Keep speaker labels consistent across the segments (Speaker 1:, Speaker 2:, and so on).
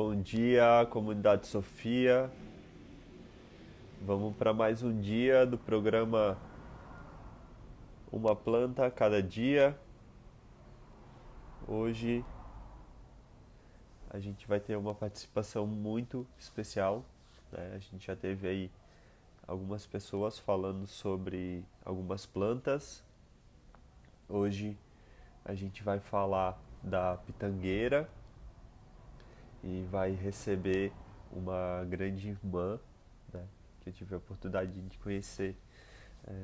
Speaker 1: Bom dia, comunidade Sofia. Vamos para mais um dia do programa Uma Planta a Cada Dia. Hoje a gente vai ter uma participação muito especial, né? A gente já teve aí algumas pessoas falando sobre algumas plantas. Hoje a gente vai falar da pitangueira e vai receber uma grande irmã, né, que eu tive a oportunidade de conhecer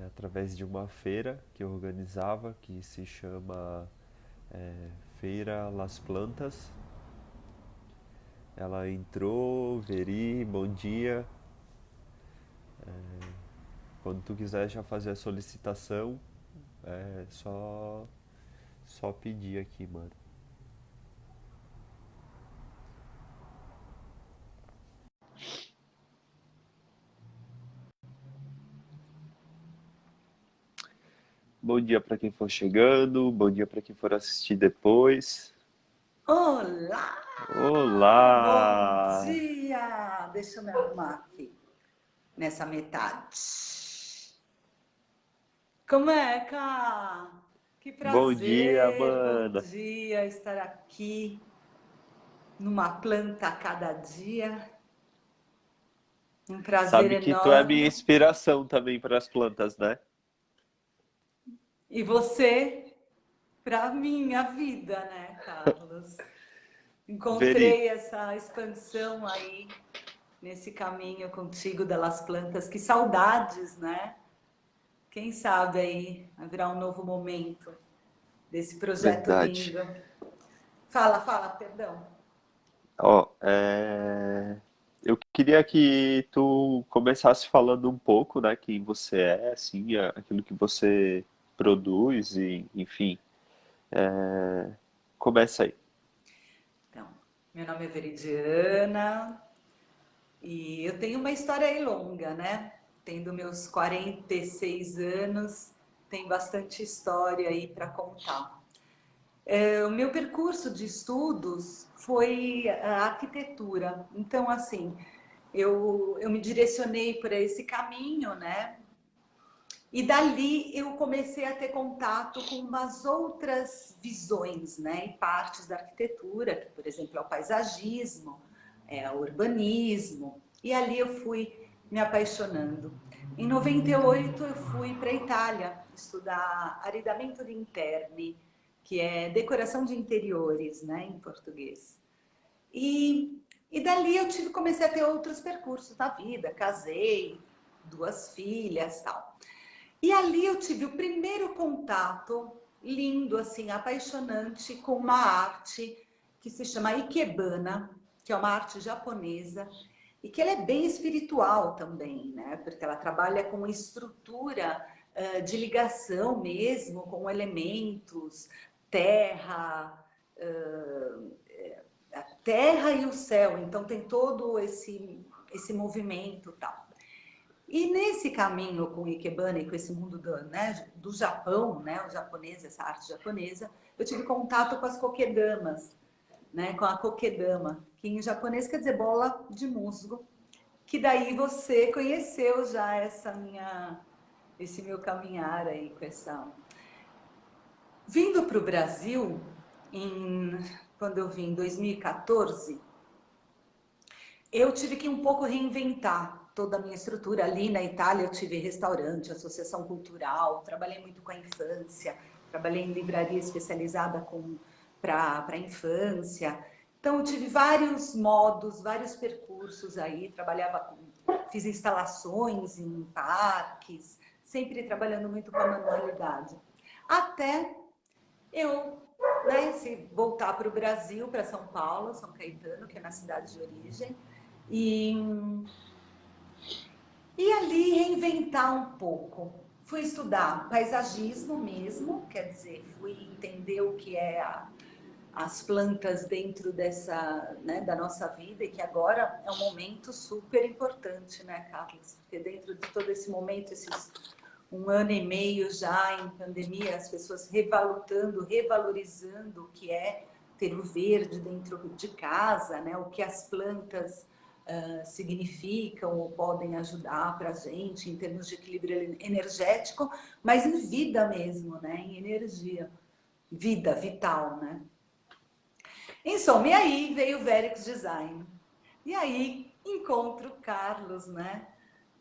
Speaker 1: através de uma feira que eu organizava, que se chama Feira Las Plantas. Ela entrou, Veri, bom dia. Quando tu quiser já fazer a solicitação, é só pedir aqui, mano. Bom dia para quem for chegando, bom dia para quem for assistir depois.
Speaker 2: Olá! Bom
Speaker 1: Olá!
Speaker 2: dia! Deixa eu me arrumar aqui, nessa metade. Como é, Cá? Que
Speaker 1: Bom dia,
Speaker 2: prazer! Bom
Speaker 1: mana!
Speaker 2: dia estar aqui numa planta a cada dia. Um prazer
Speaker 1: Sabe que tu é a minha
Speaker 2: enorme.
Speaker 1: inspiração também para as plantas, né?
Speaker 2: E você, para minha vida, né, Carlos?
Speaker 1: Veri,
Speaker 2: Encontrei essa expansão aí nesse caminho contigo das plantas. Que saudades, né? Quem sabe aí vai virar um novo momento desse projeto
Speaker 1: verdade.
Speaker 2: lindo. Fala, fala, perdão.
Speaker 1: Ó, eu queria que tu começasse falando um pouco, né, quem você é, assim, aquilo que você produz e, enfim, começa aí.
Speaker 2: Então, meu nome é Veridiana e eu tenho uma história aí longa, né? Tendo meus 46 anos, tem bastante história aí para contar. O meu percurso de estudos foi a arquitetura. Então, assim, eu me direcionei por esse caminho, né? E dali eu comecei a ter contato com umas outras visões, né, e partes da arquitetura, que, por exemplo, é o paisagismo, é o urbanismo, e ali eu fui me apaixonando. Em 98 eu fui para a Itália estudar arredamento di interni, que é decoração de interiores, né, em português. E dali eu comecei a ter outros percursos na vida, casei, duas filhas, tal. E ali eu tive o primeiro contato lindo, assim, apaixonante com uma arte que se chama Ikebana, que é uma arte japonesa e que ela é bem espiritual também, né? Porque ela trabalha com estrutura de ligação mesmo com elementos, terra, uh, a terra e o céu. Então tem todo esse movimento tal. E nesse caminho com o Ikebana e com esse mundo do Japão, né, o japonês, essa arte japonesa, eu tive contato com as kokedamas, né, com a kokedama, que em japonês quer dizer bola de musgo, que daí você conheceu já esse meu caminhar aí com essa... Vindo para o Brasil, quando eu vim em 2014, eu tive que um pouco reinventar toda a minha estrutura. Ali na Itália eu tive restaurante, associação cultural, trabalhei muito com a infância, trabalhei em livraria especializada para a infância. Então eu tive vários modos, vários percursos aí, fiz instalações em parques, sempre trabalhando muito com a manualidade. Até eu, né, se voltar para o Brasil, para São Paulo, São Caetano, que é minha cidade de origem, e, e ali reinventar um pouco. Fui estudar paisagismo mesmo, quer dizer, fui entender o que é as plantas dentro dessa, né, da nossa vida, e que agora é um momento super importante, né, Carlos? Porque dentro de todo esse momento, esses um ano e meio já em pandemia, as pessoas revalorizando o que é ter o verde dentro de casa, né? O que as plantas significam ou podem ajudar para a gente em termos de equilíbrio energético, mas em vida mesmo, né? Em energia, vida vital, né? Em soma, e aí veio o Verix Design. E aí encontro o Carlos, né?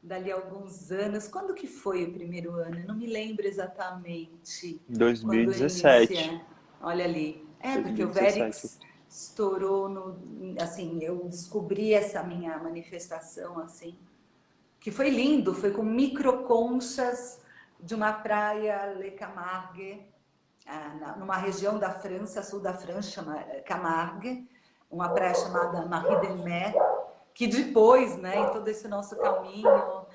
Speaker 2: Dali a alguns anos. Quando que foi o primeiro ano? Eu não me lembro exatamente quando eu
Speaker 1: 2017.
Speaker 2: iniciei. Olha ali. É, porque o
Speaker 1: 2017.
Speaker 2: Verix estourou no, assim, eu descobri essa minha manifestação assim, que foi lindo, foi com microconchas de uma praia Le Camargue, numa região da França, sul da França, chama Camargue, uma praia chamada Marie Delmer, que depois, né, em todo esse nosso caminho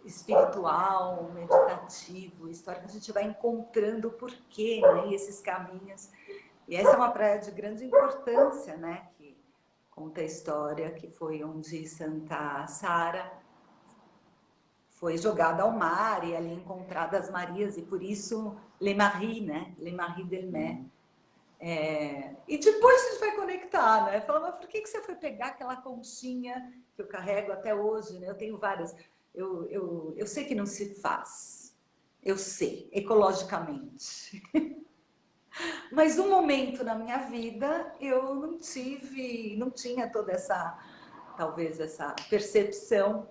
Speaker 2: espiritual, meditativo, histórico, a gente vai encontrando o porquê, né, e esses caminhos. E essa é uma praia de grande importância, né, que conta a história que foi onde Santa Sara foi jogada ao mar e ali encontradas Marias, e por isso Le Marie, né, Le Marie Delmer. E depois a gente vai conectar, né? Falando, mas por que você foi pegar aquela conchinha que eu carrego até hoje, né? Eu tenho várias. Eu sei que não se faz. Eu sei, ecologicamente. Mas um momento na minha vida eu não tive, não tinha toda essa, talvez essa percepção.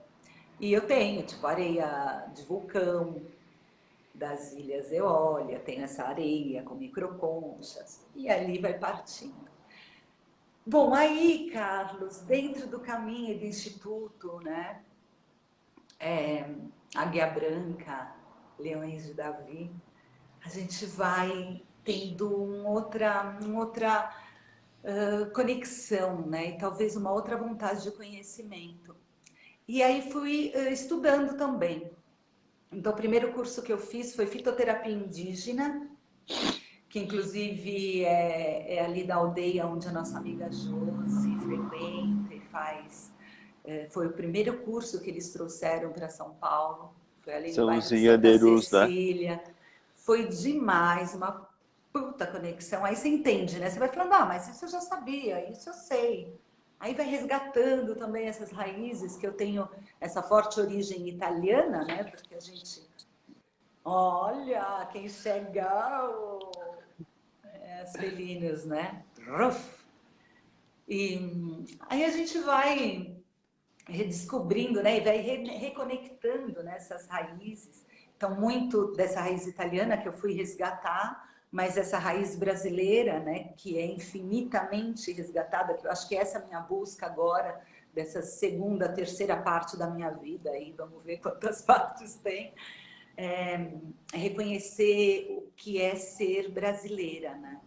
Speaker 2: E eu tenho, tipo, areia de vulcão, das Ilhas Eólia, tem essa areia com microconchas, e ali vai partindo. Bom, aí, Carlos, dentro do caminho do Instituto, né, Águia Branca, Leões de Davi, a gente vai tendo outra conexão, né, e talvez uma outra vontade de conhecimento. E aí fui estudando também. Então, o primeiro curso que eu fiz foi fitoterapia indígena, que inclusive é ali da aldeia onde a nossa amiga Josi frequenta e faz. Foi o primeiro curso que eles trouxeram para São Paulo, foi ali no
Speaker 1: São
Speaker 2: bairro
Speaker 1: os
Speaker 2: de Santa
Speaker 1: engadeiros, né?
Speaker 2: Cecília. Foi demais, uma puta conexão. Aí você entende, né? Você vai falando, ah, mas isso eu já sabia, isso eu sei. Aí vai resgatando também essas raízes, que eu tenho essa forte origem italiana, né? Porque a gente. Olha, quem chegou! As felinas, né? Ruf. E aí a gente vai redescobrindo, né? E vai reconectando nessas raízes. Então, muito dessa raiz italiana que eu fui resgatar, mas essa raiz brasileira, né? Que é infinitamente resgatada, que eu acho que essa é a minha busca agora, dessa segunda, terceira parte da minha vida, aí vamos ver quantas partes tem, reconhecer o que é ser brasileira, né?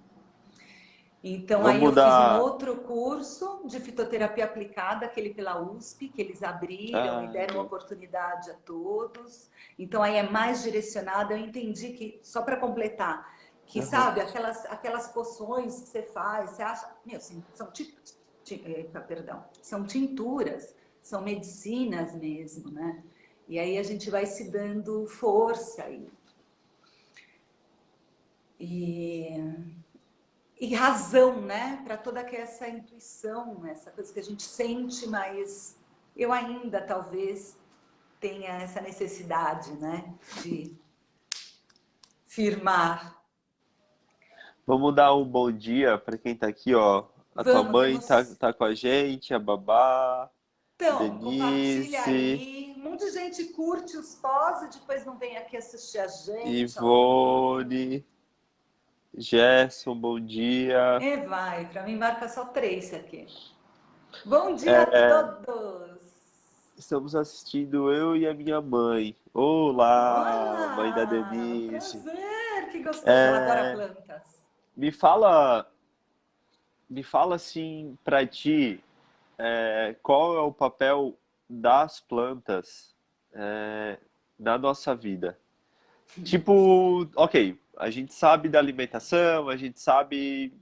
Speaker 2: Então, aí eu
Speaker 1: Vamos
Speaker 2: fiz um
Speaker 1: dar.
Speaker 2: outro curso de fitoterapia aplicada, aquele pela USP, que eles abriram e
Speaker 1: Ah,
Speaker 2: deram oportunidade a todos. Então, aí é mais direcionado. Eu entendi que, só para completar, que,
Speaker 1: aham.
Speaker 2: sabe, aquelas poções que você faz, você acha, meu, assim, perdão, são tinturas, são medicinas mesmo, né? E aí a gente vai se dando força e e razão, né? Para toda essa intuição, essa coisa que a gente sente, mas eu ainda talvez tenha essa necessidade, né? De firmar.
Speaker 1: Vamos dar um bom dia para quem tá aqui, ó. A tua
Speaker 2: Vamos,
Speaker 1: mãe tá,
Speaker 2: temos.
Speaker 1: tá com a gente, a babá,
Speaker 2: Então, compartilha
Speaker 1: Denise,
Speaker 2: aí. Um monte de gente curte os pós e depois não vem aqui assistir a gente. Ó.
Speaker 1: Ivone, Gerson, bom dia.
Speaker 2: E vai, para mim marca só três aqui. Bom dia a
Speaker 1: É,
Speaker 2: todos!
Speaker 1: estamos assistindo eu e a minha mãe. Olá, mãe da
Speaker 2: Olá!
Speaker 1: Denise.
Speaker 2: Prazer! Que gostoso! Ela adora
Speaker 1: É,
Speaker 2: plantas.
Speaker 1: me fala, me fala assim para ti, qual é o papel das plantas na nossa vida? Tipo, ok, a gente sabe da alimentação, a gente sabe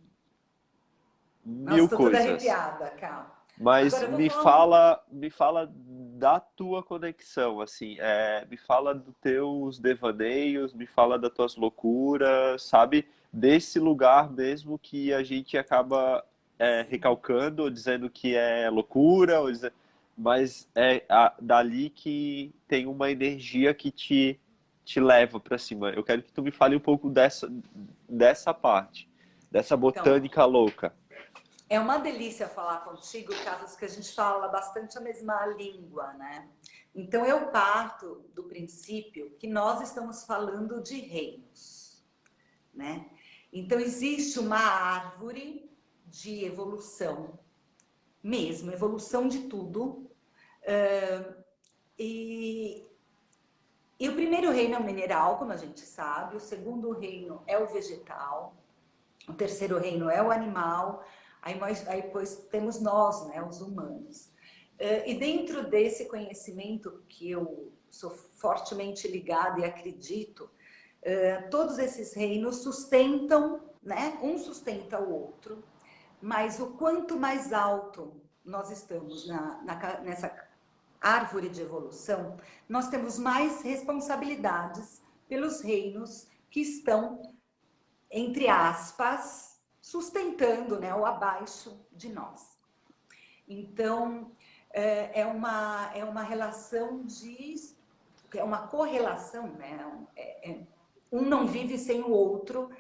Speaker 2: Nossa,
Speaker 1: mil
Speaker 2: tô toda
Speaker 1: coisas,
Speaker 2: arrepiada, calma.
Speaker 1: mas
Speaker 2: Agora eu vou falar um.
Speaker 1: me fala da tua conexão, assim, me fala dos teus devaneios, me fala das tuas loucuras, sabe? desse lugar mesmo que a gente acaba recalcando, ou dizendo que é loucura, mas é dali que tem uma energia que te leva para cima. Eu quero que tu me fale um pouco dessa parte, dessa
Speaker 2: Então,
Speaker 1: botânica louca.
Speaker 2: é uma delícia falar contigo, Carlos, que a gente fala bastante a mesma língua, né? Então, eu parto do princípio que nós estamos falando de reinos, né? Então, existe uma árvore de evolução, mesmo, evolução de tudo. E, e o primeiro reino é o mineral, como a gente sabe, o segundo reino é o vegetal, o terceiro reino é o animal, aí depois temos nós, né, os humanos. E dentro desse conhecimento que eu sou fortemente ligada e acredito, todos esses reinos sustentam, né, um sustenta o outro, mas o quanto mais alto nós estamos nessa árvore de evolução, nós temos mais responsabilidades pelos reinos que estão, entre aspas, sustentando, né, ou abaixo de nós. Então, é uma relação é uma correlação, né? Um não vive sem o outro,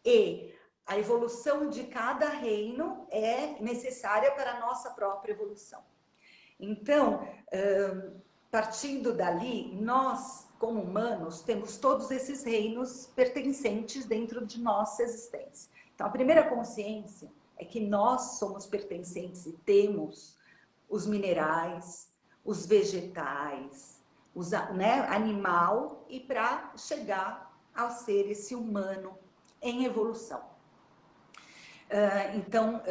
Speaker 2: e a evolução de cada reino é necessária para a nossa própria evolução. Então, partindo dali, nós, como humanos, temos todos esses reinos pertencentes dentro de nossa existência. Então, a primeira consciência é que nós somos pertencentes e temos os minerais, os vegetais, né, animal, e para chegar ao ser esse humano em evolução. Então,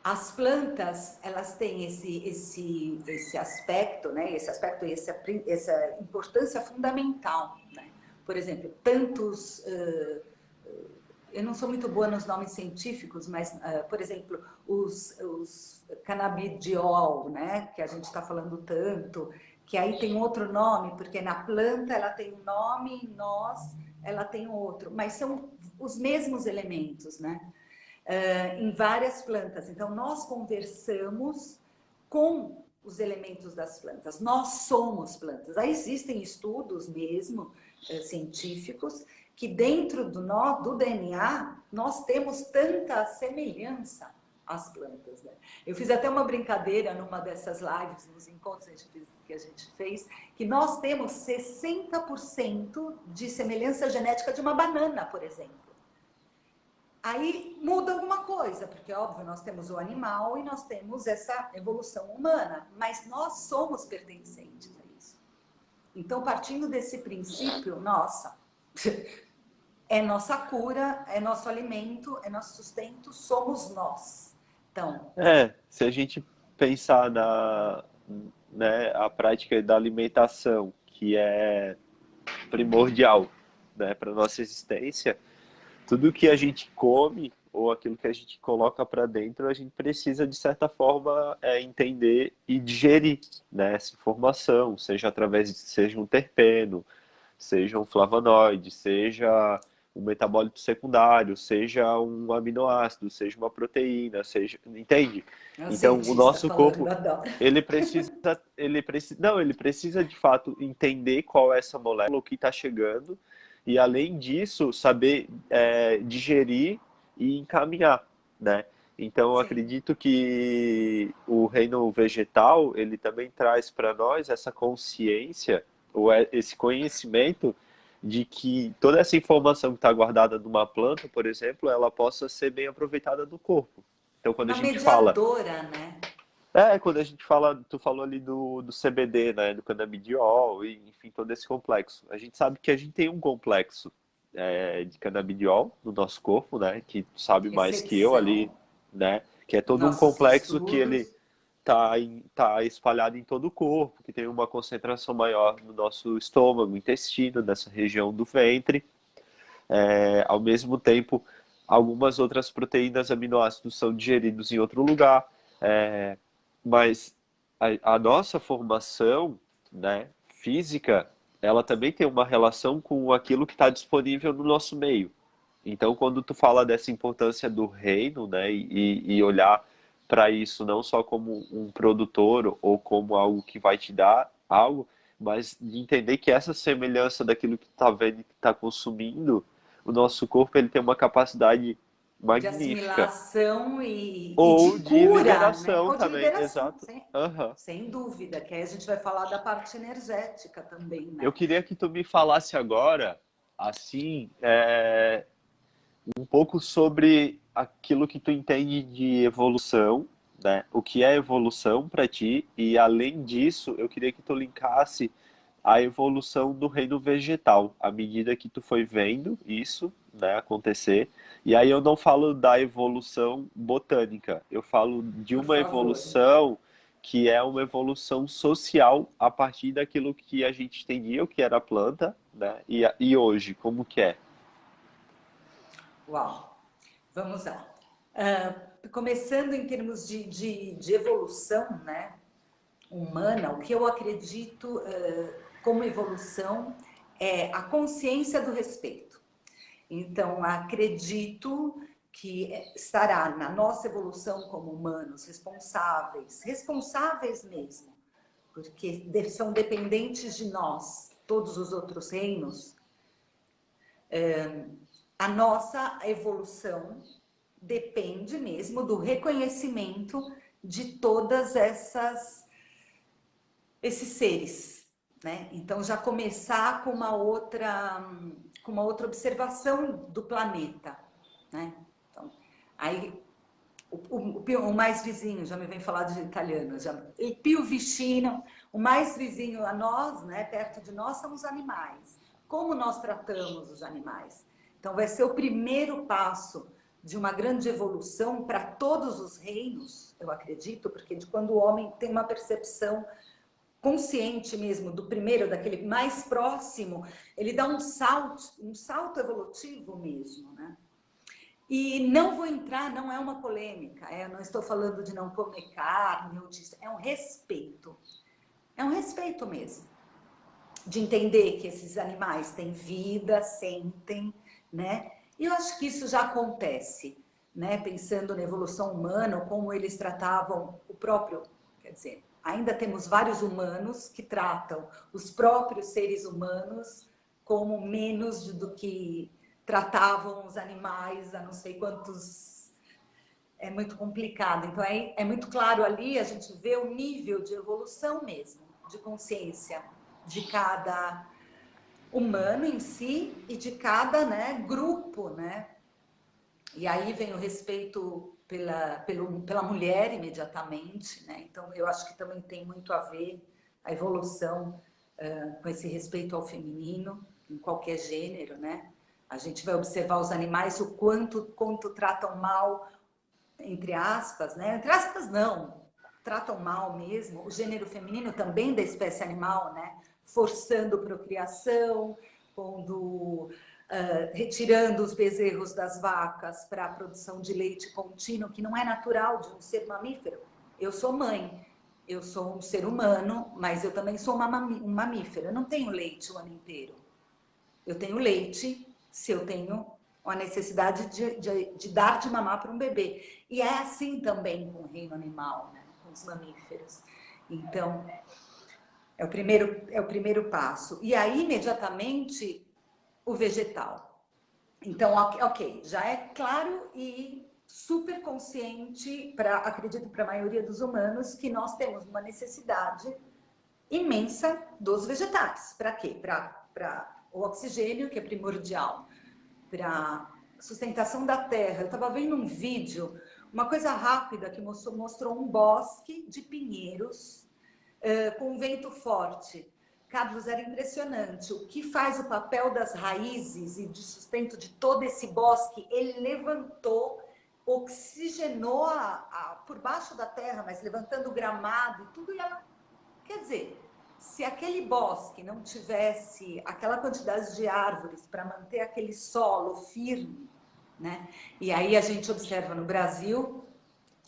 Speaker 2: as plantas, elas têm esse aspecto, né? Esse aspecto e essa importância fundamental, né? Por exemplo, eu não sou muito boa nos nomes científicos, mas, por exemplo, os canabidiol, né? Que a gente está falando tanto, que aí tem outro nome, porque na planta ela tem um nome, em nós ela tem outro, mas são os mesmos elementos, né? Em várias plantas. Então, nós conversamos com os elementos das plantas. Nós somos plantas. Aí existem estudos mesmo científicos que dentro do DNA nós temos tanta semelhança às plantas. Né? Eu fiz até uma brincadeira numa dessas lives, nos encontros que a gente fez, que nós temos 60% de semelhança genética de uma banana, por exemplo. Aí muda alguma coisa, porque óbvio, nós temos o animal e nós temos essa evolução humana, mas nós somos pertencentes a isso. Então, partindo desse princípio, nossa, é nossa cura, é nosso alimento, é nosso sustento, somos nós. Então,
Speaker 1: Se a gente pensar né, a prática da alimentação, que é primordial, né, para nossa existência, tudo que a gente come ou aquilo que a gente coloca para dentro, a gente precisa, de certa forma, entender e digerir, né, essa informação, seja um terpeno, seja um flavonoide, seja um metabólito secundário, seja um aminoácido, seja uma proteína, seja, entende?
Speaker 2: é o
Speaker 1: Então, o
Speaker 2: cientista
Speaker 1: nosso
Speaker 2: falando,
Speaker 1: corpo,
Speaker 2: adoro.
Speaker 1: não, ele precisa de fato entender qual é essa molécula, o que está chegando, e além disso, saber digerir e encaminhar, né? Então, eu
Speaker 2: Sim.
Speaker 1: acredito que o reino vegetal, ele também traz para nós essa consciência, ou esse conhecimento de que toda essa informação que está guardada numa planta, por exemplo, ela possa ser bem aproveitada no corpo. Então, quando a
Speaker 2: Uma
Speaker 1: gente fala
Speaker 2: mediadora, né?
Speaker 1: quando a gente fala, tu falou ali do CBD, né, do canabidiol, e, enfim, todo esse complexo. A gente sabe que a gente tem um complexo de canabidiol no nosso corpo, né, que tu sabe mais que eu ali,
Speaker 2: Recepção,
Speaker 1: né, que é todo um
Speaker 2: nossos
Speaker 1: complexo que ele
Speaker 2: estudos.
Speaker 1: tá espalhado em todo o corpo, que tem uma concentração maior no nosso estômago, intestino, nessa região do ventre. Ao mesmo tempo, algumas outras proteínas, aminoácidos são digeridos em outro lugar. Mas a nossa formação, né, física, ela também tem uma relação com aquilo que está disponível no nosso meio. Então, quando tu fala dessa importância do reino, né, e olhar para isso não só como um produtor ou como algo que vai te dar algo, mas de entender que essa semelhança daquilo que tu tá vendo e que tá consumindo, o nosso corpo ele tem uma capacidade
Speaker 2: De
Speaker 1: magnífica.
Speaker 2: assimilação e
Speaker 1: Ou
Speaker 2: de
Speaker 1: de
Speaker 2: cura, né?
Speaker 1: liberação
Speaker 2: Ou de
Speaker 1: também,
Speaker 2: liberação,
Speaker 1: exato.
Speaker 2: sim.
Speaker 1: Aham.
Speaker 2: Sem dúvida, que aí a gente vai falar da parte energética também,
Speaker 1: Eu
Speaker 2: né?
Speaker 1: queria que tu me falasse agora, assim, um pouco sobre aquilo que tu entende de evolução, né? O que é evolução para ti? E além disso, eu queria que tu linkasse a evolução do reino vegetal, à medida que tu foi vendo isso, né, acontecer. E aí eu não falo da evolução botânica, eu falo de
Speaker 2: Por
Speaker 1: uma
Speaker 2: favor.
Speaker 1: evolução que é uma evolução social a partir daquilo que a gente entendia o que era a planta, né? E hoje, como que é?
Speaker 2: Uau! Vamos lá. Começando em termos de evolução, né? Humana, o que eu acredito como evolução é a consciência do respeito. Então, acredito que estará na nossa evolução como humanos responsáveis, responsáveis mesmo, porque são dependentes de nós, todos os outros reinos, a nossa evolução depende mesmo do reconhecimento de todas essas esses seres, né? Então já começar com uma outra observação do planeta, né? Então, aí o mais vizinho, já me vem falar de italiano, já, il più vicino, o mais vizinho a nós, né, perto de nós, são os animais. Como nós tratamos os animais? Então vai ser o primeiro passo de uma grande evolução para todos os reinos, eu acredito, porque de quando o homem tem uma percepção consciente mesmo do primeiro, daquele mais próximo, ele dá um salto evolutivo mesmo, né? E não vou entrar, não é uma polêmica, não estou falando de não comer carne, ou disso, é um respeito mesmo, de entender que esses animais têm vida, sentem, né? E eu acho que isso já acontece, né? Pensando na evolução humana, como eles tratavam o próprio, quer dizer, ainda temos vários humanos que tratam os próprios seres humanos como menos do que tratavam os animais há não sei quantos. É muito complicado. Então, é muito claro ali, a gente vê o nível de evolução mesmo, de consciência de cada humano em si e de cada, né, grupo, né? E aí vem o respeito pela mulher imediatamente, né? Então, eu acho que também tem muito a ver a evolução com esse respeito ao feminino, em qualquer gênero, né? A gente vai observar os animais, o quanto tratam mal, entre aspas, né? Entre aspas, não, tratam mal mesmo, o gênero feminino também da espécie animal, né? Forçando procriação, pondo, retirando os bezerros das vacas para a produção de leite contínuo, que não é natural de um ser mamífero. Eu sou mãe, eu sou um ser humano, mas eu também sou um mamífero. Eu não tenho leite o ano inteiro. Eu tenho leite se eu tenho a necessidade de dar de mamar para um bebê. E é assim também com o reino animal, né? Com os mamíferos. Então, é o primeiro passo. E aí, imediatamente, o vegetal. Então, ok, já é claro e super consciente, acredito, para a maioria dos humanos, que nós temos uma necessidade imensa dos vegetais. Para quê? Para o oxigênio, que é primordial, para sustentação da terra. Eu estava vendo um vídeo, uma coisa rápida, que mostrou um bosque de pinheiros com um vento forte. Carlos, era impressionante. O que faz o papel das raízes e de sustento de todo esse bosque? Ele levantou, oxigenou por baixo da terra, mas levantando o gramado e tudo. Quer dizer, se aquele bosque não tivesse aquela quantidade de árvores para manter aquele solo firme, né? E aí a gente observa no Brasil,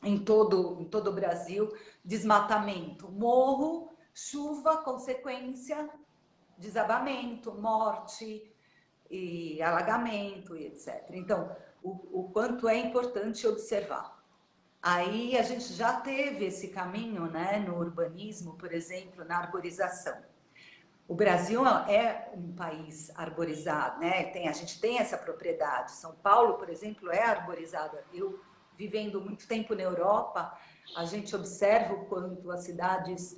Speaker 2: em todo o Brasil, desmatamento, morro, chuva, consequência, desabamento, morte, e alagamento e etc. Então, o quanto é importante observar. Aí a gente já teve esse caminho, né, no urbanismo, por exemplo, na arborização. O Brasil é um país arborizado, né? A gente tem essa propriedade. São Paulo, por exemplo, é arborizada. Eu, vivendo muito tempo na Europa, a gente observa o quanto as cidades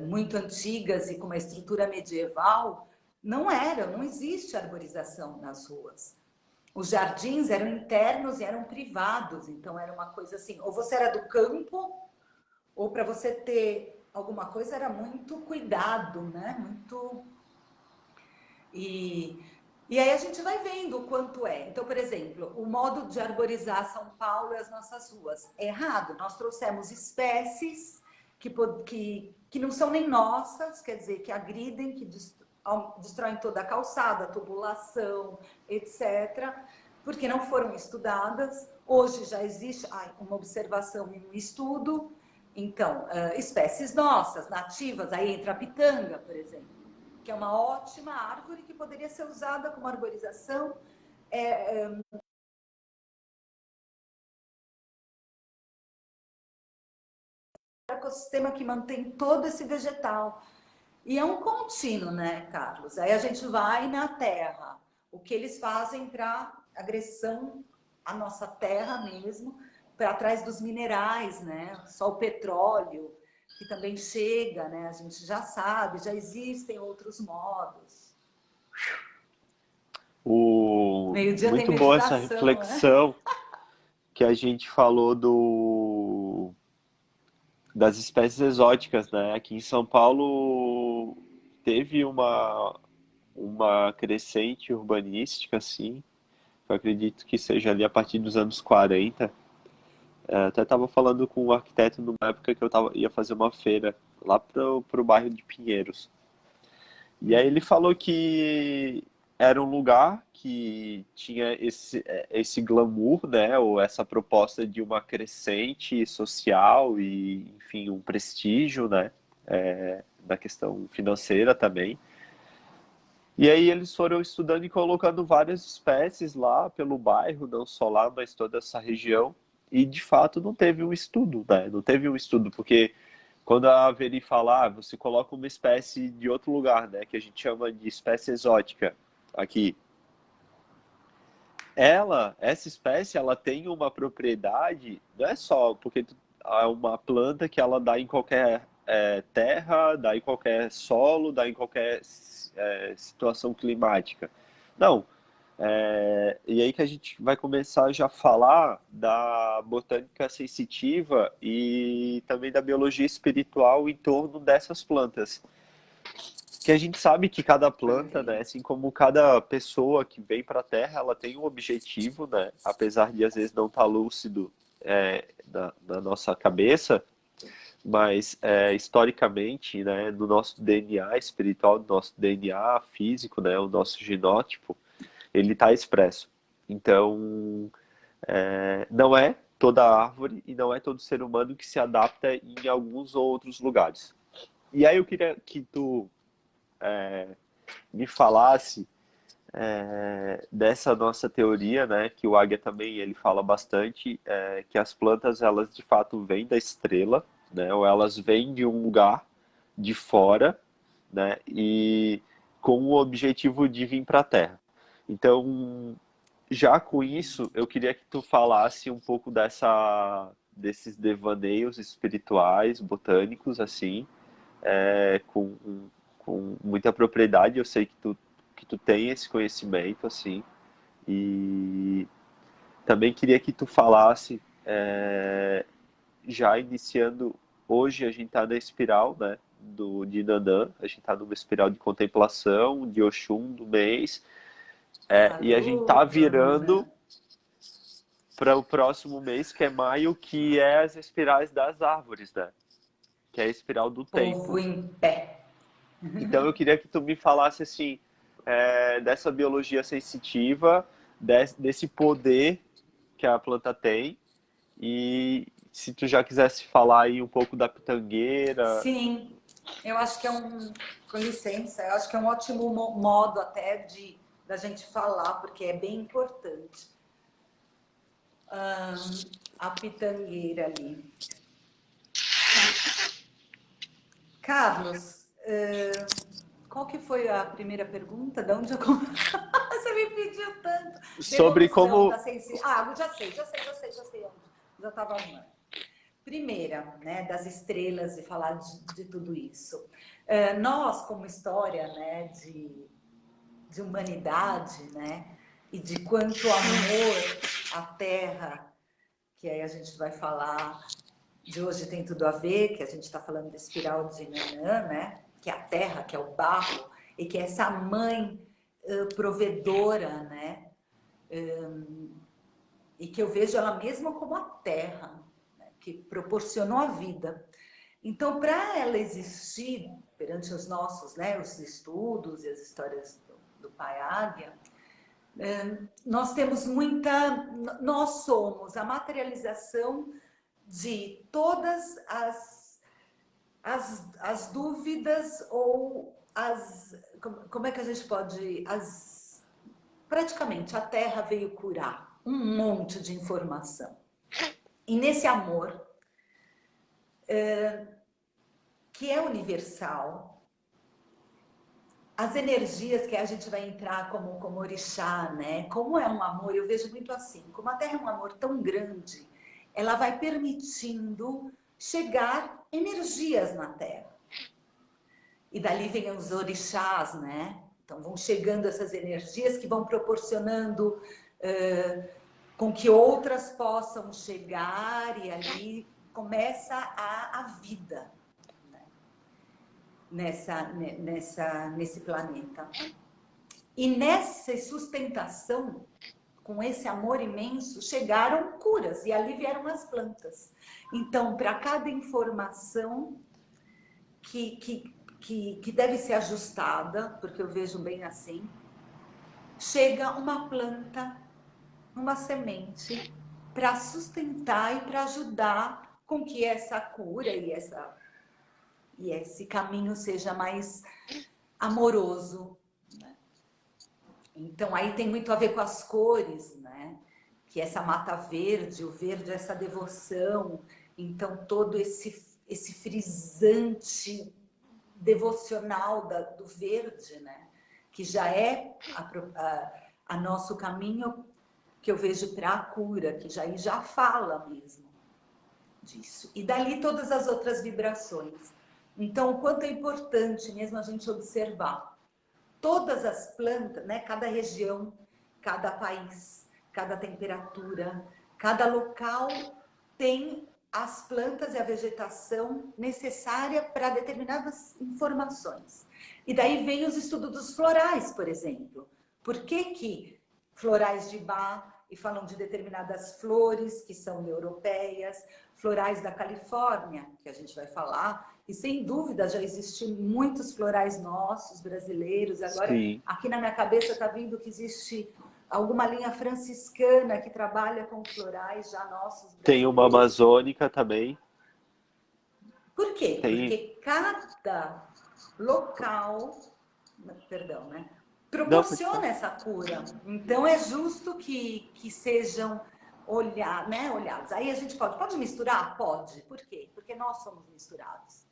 Speaker 2: muito antigas e com uma estrutura medieval não existe arborização nas ruas. Os jardins eram internos e eram privados, então era uma coisa assim, ou você era do campo, ou para você ter alguma coisa era muito cuidado, né? Muito. E, e aí a gente vai vendo o quanto é. Então, por exemplo, o modo de arborizar São Paulo e as nossas ruas. É errado. Nós trouxemos espécies que não são nem nossas, quer dizer, que agridem, que destroem toda a calçada, a tubulação, etc., porque não foram estudadas. Hoje já existe uma observação e um estudo. Então, espécies nossas, nativas, aí entra a pitanga, por exemplo, que é uma ótima árvore que poderia ser usada como arborização. É um ecossistema que mantém todo esse vegetal. E é um contínuo, né, Carlos? Aí a gente vai na terra. O que eles fazem para agressão à nossa terra mesmo, para trás dos minerais, né? Só o petróleo, que também chega, né? A gente já sabe, já existem outros modos. Meio-dia tem
Speaker 1: Muito boa essa
Speaker 2: meditação, né?
Speaker 1: reflexão que a gente falou das espécies exóticas, né? Aqui em São Paulo teve uma crescente urbanística, assim. Eu acredito que seja ali a partir dos anos 40. Até estava falando com um arquiteto numa época que ia fazer uma feira lá pro bairro de Pinheiros. E aí ele falou que era um lugar que tinha esse glamour, né, ou essa proposta de uma crescente social e, enfim, um prestígio, né, na questão financeira também. E aí eles foram estudando e colocando várias espécies lá pelo bairro, não só lá, mas toda essa região. E de fato não teve um estudo, né? Não teve um estudo, porque quando a Veri fala, você coloca uma espécie de outro lugar, né? Que a gente chama de espécie exótica aqui. Essa espécie, ela tem uma propriedade, não é só porque é uma planta que ela dá em qualquer terra, dá em qualquer solo, dá em qualquer situação climática. Não. E aí que a gente vai começar já a falar da botânica sensitiva e também da biologia espiritual em torno dessas plantas. Que a gente sabe que cada planta, né, assim como cada pessoa que vem para a Terra, ela tem um objetivo, né, apesar de às vezes não estar lúcido na nossa cabeça, mas historicamente, né, no nosso DNA espiritual, no nosso DNA físico, né, o nosso genótipo, ele está expresso. Então, não é toda árvore e não é todo ser humano que se adapta em alguns outros lugares. E aí eu queria que tu me falasse dessa nossa teoria, né, que o Águia também ele fala bastante, que as plantas elas de fato vêm da estrela, né, ou elas vêm de um lugar de fora, né, e com o objetivo de vir para a Terra. Então, já com isso, eu queria que tu falasse um pouco desses devaneios espirituais, botânicos, assim, com muita propriedade. Eu sei que tu tem esse conhecimento, assim, e também queria que tu falasse, já iniciando, hoje a gente está na espiral, né, de Nanã, a gente está numa espiral de contemplação, de Oxum, do mês,
Speaker 2: A
Speaker 1: e a gente está
Speaker 2: Luna.
Speaker 1: virando para o próximo mês, que é maio, que é as espirais das árvores, né? Que é a espiral do
Speaker 2: Povo
Speaker 1: tempo.
Speaker 2: em pé.
Speaker 1: Então eu queria que tu me falasse assim, dessa biologia sensitiva, desse poder que a planta tem, e se tu já quisesse falar aí um pouco da pitangueira.
Speaker 2: Sim, eu acho que é um, com licença, eu acho que é um ótimo modo até de da gente falar, porque é bem importante. A pitangueira ali. Carlos, qual que foi a primeira pergunta? De onde eu... Você me pediu tanto.
Speaker 1: Sobre
Speaker 2: Devolução
Speaker 1: como.
Speaker 2: da sensibilidade. Ah, já sei onde. Já estava arrumando. Primeira, né, das estrelas e falar de tudo isso. Nós, como história, né, de humanidade, né, e de quanto amor à Terra, que aí a gente vai falar de hoje tem tudo a ver, que a gente está falando da espiral de Nanã, né, que é a Terra, que é o barro, e que é essa mãe provedora, né, e que eu vejo ela mesma como a Terra, né, que proporcionou a vida. Então, para ela existir perante os nossos, né, os estudos e as histórias do Pai Águia, nós temos nós somos a materialização de todas as dúvidas ou como é que a gente pode, praticamente a Terra veio curar um monte de informação. E nesse amor, que é universal, as energias que a gente vai entrar como orixá, né? Como é um amor, eu vejo muito assim, como a Terra é um amor tão grande, ela vai permitindo chegar energias na Terra. E dali vem os orixás, né? Então vão chegando essas energias que vão proporcionando com que outras possam chegar e ali começa a vida, né? Nesse planeta. E nessa sustentação, com esse amor imenso, chegaram curas e ali vieram as plantas. Então, para cada informação que deve ser ajustada, porque eu vejo bem assim, chega uma planta, uma semente, para sustentar e para ajudar com que essa cura e esse caminho seja mais amoroso. Né? Então, aí tem muito a ver com as cores, né? Que essa mata verde, o verde é essa devoção. Então, todo esse frisante devocional do verde, né? Que já é a nosso caminho que eu vejo para a cura, que já fala mesmo disso. E dali todas as outras vibrações. Então, o quanto é importante mesmo a gente observar todas as plantas, né? Cada região, cada país, cada temperatura, cada local tem as plantas e a vegetação necessária para determinadas informações. E daí vem os estudos dos florais, por exemplo. Por que florais de Bach e falam de determinadas flores que são europeias, florais da Califórnia, que a gente vai falar, e sem dúvida já existem muitos florais nossos, brasileiros. Agora,
Speaker 1: Sim.
Speaker 2: aqui na minha cabeça está vindo que existe alguma linha franciscana que trabalha com florais já nossos
Speaker 1: Tem uma
Speaker 2: brasileiros.
Speaker 1: amazônica também.
Speaker 2: Por quê?
Speaker 1: Tem.
Speaker 2: Porque cada local, perdão, né,
Speaker 1: Não, pode falar.
Speaker 2: proporciona essa cura. Então é justo que sejam olhados. Aí a gente pode misturar? Pode. Por quê? Porque nós somos misturados.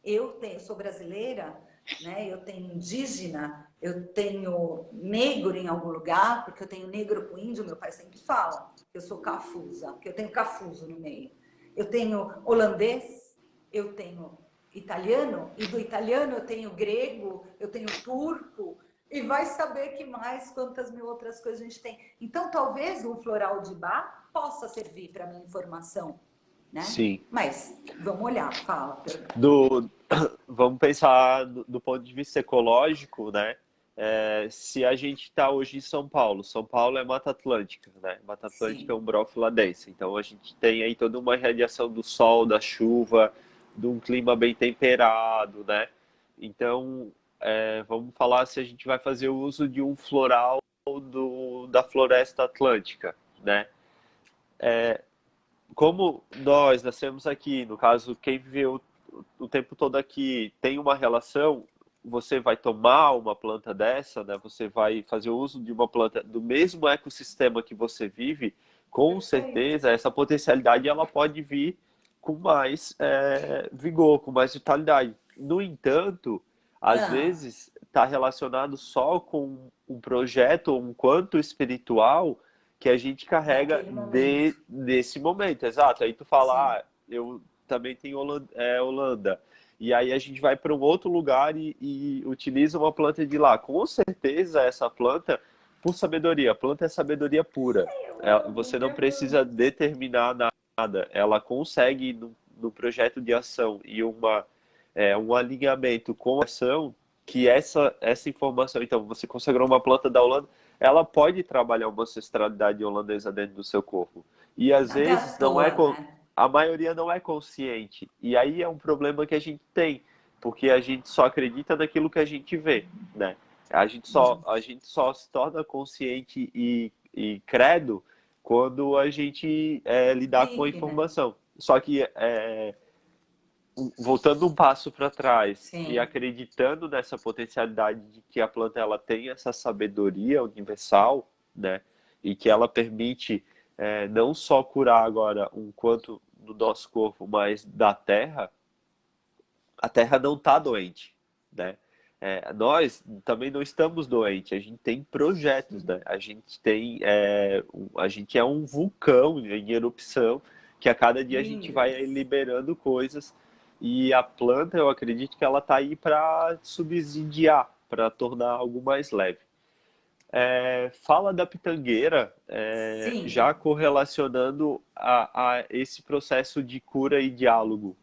Speaker 2: Eu sou brasileira, né? Eu tenho indígena, eu tenho negro em algum lugar, porque eu tenho negro com índio, meu pai sempre fala que eu sou cafusa, que eu tenho cafuso no meio. Eu tenho holandês, eu tenho italiano, e do italiano eu tenho grego, eu tenho turco, e vai saber que mais quantas mil outras coisas a gente tem. Então, talvez um floral de Bach possa servir para minha informação, né?
Speaker 1: Sim.
Speaker 2: Mas vamos olhar, fala, perdão.
Speaker 1: Vamos pensar do ponto de vista ecológico, né? Se a gente está hoje em São Paulo é Mata Atlântica, né? Mata Atlântica é
Speaker 2: Sim.
Speaker 1: um brófila densa, então a gente tem aí toda uma radiação do sol, da chuva, de um clima bem temperado, né? Então, vamos falar se a gente vai fazer o uso de um floral da floresta atlântica, né? Como nascemos aqui, no caso, quem viveu o tempo todo aqui tem uma relação, você vai tomar uma planta dessa, né? Você vai fazer uso de uma planta do mesmo ecossistema que você vive, com
Speaker 2: Perfeito.
Speaker 1: certeza essa potencialidade ela pode vir com mais vigor, com mais vitalidade. No entanto, às
Speaker 2: Ah,
Speaker 1: vezes está relacionado só com um projeto ou um quanto espiritual que a gente carrega
Speaker 2: naquele momento.
Speaker 1: desse momento. Exato. Aí tu fala,
Speaker 2: Sim.
Speaker 1: ah, eu também tenho Holanda. E aí a gente vai para um outro lugar e utiliza uma planta de lá. Com certeza essa planta, por sabedoria, a planta é sabedoria pura.
Speaker 2: Eu amo,
Speaker 1: Você não
Speaker 2: eu
Speaker 1: precisa
Speaker 2: amo.
Speaker 1: determinar nada. Ela consegue, no projeto de ação e um alinhamento com a ação, que essa informação, então, você consagrou uma planta da Holanda, ela pode trabalhar uma ancestralidade holandesa dentro do seu corpo. E às vezes não é
Speaker 2: Adaptou, né?
Speaker 1: a maioria não é consciente. E aí é um problema que a gente tem, porque a gente só acredita naquilo que a gente vê, né? A gente só se torna consciente e credo quando a gente lidar com a
Speaker 2: Vive, né?
Speaker 1: informação. Só que voltando um passo para trás e
Speaker 2: Sim.
Speaker 1: acreditando nessa potencialidade de que a planta ela tem essa sabedoria universal, né? E que ela permite não só curar agora um quanto do nosso corpo, mas da Terra, a Terra não está doente, né? Nós também não estamos doentes, a gente tem projetos, né? A gente é um vulcão em erupção que a cada dia a gente vai
Speaker 2: Lindas.
Speaker 1: liberando coisas e a planta, eu acredito que ela está aí para subsidiar, para tornar algo mais leve. Fala da pitangueira, já
Speaker 2: Sim.
Speaker 1: correlacionando a esse processo de cura e diálogo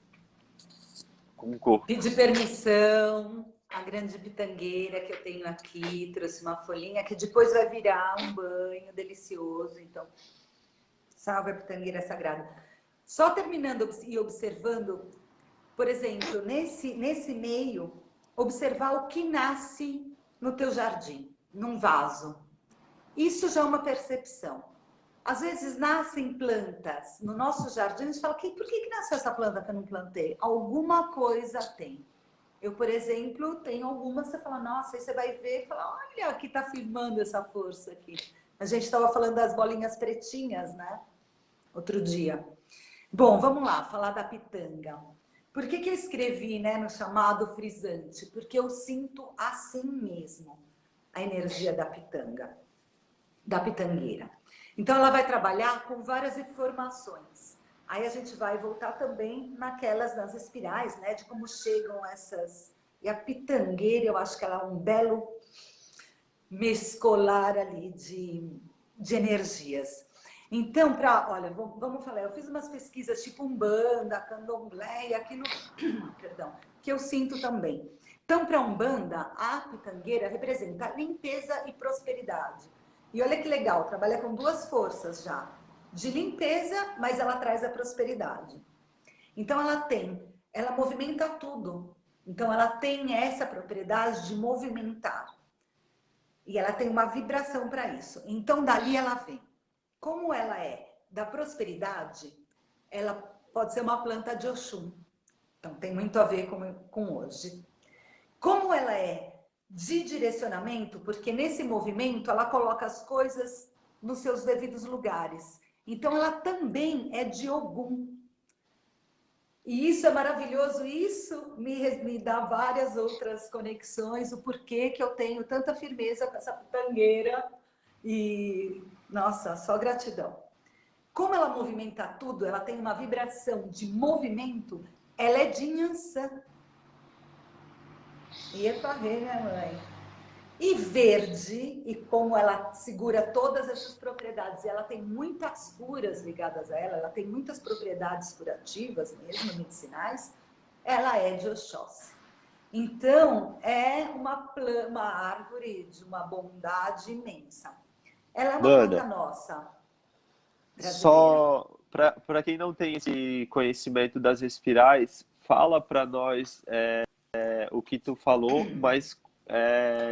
Speaker 1: com o corpo.
Speaker 2: Pedi permissão à grande pitangueira que eu tenho aqui, trouxe uma folhinha que depois vai virar um banho delicioso. Então, salve a pitangueira sagrada. Só terminando e observando, por exemplo, nesse meio, observar o que nasce no teu jardim, num vaso. Isso já é uma percepção. Às vezes nascem plantas no nosso jardim, a gente fala, por que nasceu essa planta que eu não plantei? Alguma coisa tem. Eu, por exemplo, tenho algumas, você fala, nossa, aí você vai ver e fala, olha, que está firmando essa força aqui. A gente estava falando das bolinhas pretinhas, né? Outro dia. Bom, vamos lá, falar da pitanga. Por que eu escrevi, né, no chamado frisante? Porque eu sinto assim mesmo a energia da pitanga, da pitangueira. Então, ela vai trabalhar com várias informações. Aí a gente vai voltar também naquelas das espirais, né? De como chegam essas. E a pitangueira, eu acho que ela é um belo mescolar ali de energias. Então, olha, vamos falar, eu fiz umas pesquisas tipo Umbanda, Candomblé, e aqui no, perdão, que eu sinto também. Então, para Umbanda, a pitangueira representa limpeza e prosperidade. E olha que legal, trabalha com duas forças já, de limpeza, mas ela traz a prosperidade. Então, ela movimenta tudo. Então, ela tem essa propriedade de movimentar. E ela tem uma vibração para isso. Então, dali ela vem. Como ela é da prosperidade, ela pode ser uma planta de Oxum. Então, tem muito a ver com hoje. Como ela é de direcionamento, porque nesse movimento ela coloca as coisas nos seus devidos lugares. Então, ela também é de Ogum. E isso é maravilhoso, isso me dá várias outras conexões, o porquê que eu tenho tanta firmeza com essa pitangueira e, nossa, só gratidão. Como ela movimenta tudo, ela tem uma vibração de movimento, ela é de Inhansã. Epa, minha mãe. E verde, e como ela segura todas essas propriedades, e ela tem muitas curas ligadas a ela, ela tem muitas propriedades curativas mesmo, medicinais, ela é de Oxóssi. Então, é uma árvore de uma bondade imensa. Ela é uma planta
Speaker 1: Mana,
Speaker 2: nossa, brasileira.
Speaker 1: só para quem não tem esse conhecimento das espirais, fala para nós o que tu falou, mas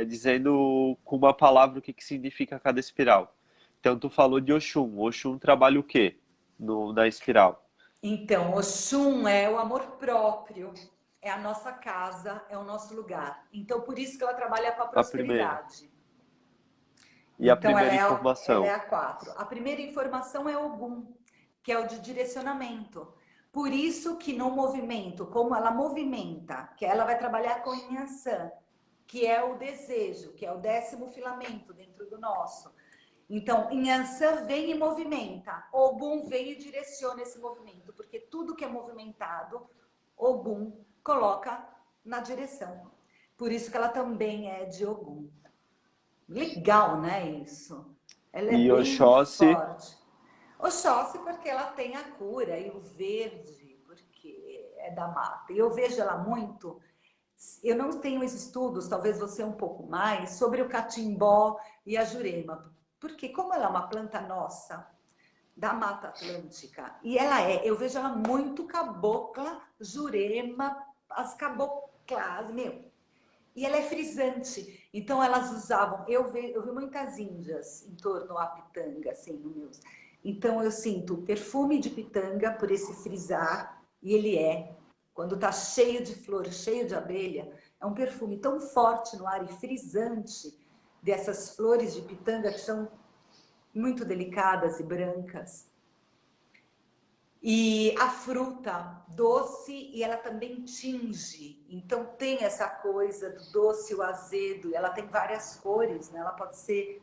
Speaker 1: dizendo com uma palavra que significa cada espiral. Então tu falou de Oxum. Oxum trabalha o quê na espiral?
Speaker 2: Então, Oxum é o amor próprio, é a nossa casa, é o nosso lugar. Então, por isso que ela trabalha com a
Speaker 1: A primeira.
Speaker 2: prosperidade.
Speaker 1: E a
Speaker 2: Então,
Speaker 1: primeira
Speaker 2: ela é
Speaker 1: informação?
Speaker 2: a 4. A primeira informação é Ogum, que é o de direcionamento. Por isso que no movimento, como ela movimenta, que ela vai trabalhar com Inhansan, que é o desejo, que é o 10º filamento dentro do nosso. Então, Inhansan vem e movimenta, Ogum vem e direciona esse movimento, porque tudo que é movimentado, Ogum coloca na direção. Por isso que ela também é de Ogum. Legal, né, isso? Ela é
Speaker 1: E
Speaker 2: bem
Speaker 1: Oxóssi?
Speaker 2: forte. Oxóssi porque ela tem a cura, e o verde porque é da mata. E eu vejo ela muito, eu não tenho esses estudos, talvez você um pouco mais, sobre o catimbó e a jurema. Porque como ela é uma planta nossa, da Mata Atlântica, e ela é, eu vejo ela muito cabocla, jurema, as caboclas, meu, e ela é frisante. Então elas usavam, eu vi muitas índias em torno à pitanga, assim, no meus. Então eu sinto o perfume de pitanga por esse frisar, e ele é, quando está cheio de flor, cheio de abelha, é um perfume tão forte no ar e frisante dessas flores de pitanga que são muito delicadas e brancas. E a fruta doce e ela também tinge. Então tem essa coisa do doce e o azedo. E ela tem várias cores, né? Ela pode ser